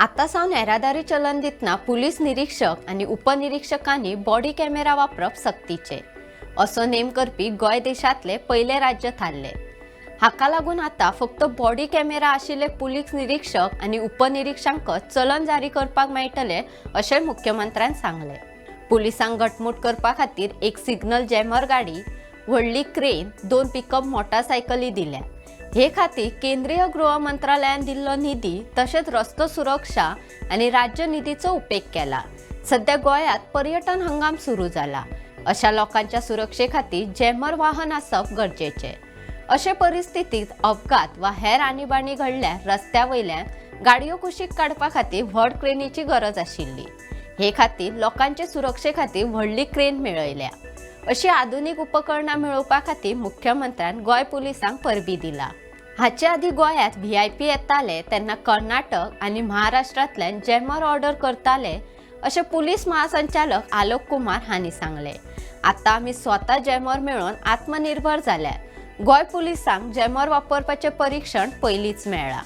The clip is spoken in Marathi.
आता सावन येरादारी चलन दितना पुलीस निरीक्षक आणि उपनिरीक्षकांनी बॉडी कॅमेरा वापरप सक्तीचे असो नेम करपी गोय देशातले पहिले राज्य थारले। हाका लागून आता फक्त बॉडी कॅमेरा आशिल्ले पुलीस निरीक्षक आणि उपनिरीक्षकांक चलन जारी करपाक मेळटले अशें मुख्यमंत्र्यान सांगले। पुलिसांक घटमूट करपा खातीर एक सिग्नल जॅमर गाडी, व्हडली क्रेन, 2 पिकअप मोटारसायकली दिल्या। हे खातीर केंद्रीय गृह मंत्रालयान दिल्लो निधी तशेंच रस्तो सुरक्षा आणि राज्य निधीचो उपेग केला। सध्या गोंयांत पर्यटन हंगाम सुरू जाला। अशा लोकांच्या सुरक्षे खातीर जॅमर वाहन आसप गरजेचे। अशे परिस्थितीत अपघात वा हेर आणीबाणी घडल्यार रस्त्या वयल्यान गाडयो कुशीक काडपा खातीर व्हड क्रेनीची गरज आशिल्ली। हे खातीर लोकांचे सुरक्षे खातीर व्हडली क्रेन मेळयल्या। अशी आधुनिक उपकरणां मेळोवपा खातीर मुख्यमंत्र्यान गोंय पुलिसांक परबी दिला। हाचे आदी गोंयांत VIP येताले तेन्ना कर्नाटक आणि महाराष्ट्रांतल्यान जॅमर ऑर्डर करताले अशें पुलीस महासंचालक आलोक कुमार हांणी सांगले। आता आमी स्वता जॅमर मेळोवन आत्मनिर्भर जाल्यात। गोंय पुलिसांक जॅमर वापरपाचें परीक्षण पयलींच मेळ्ळां।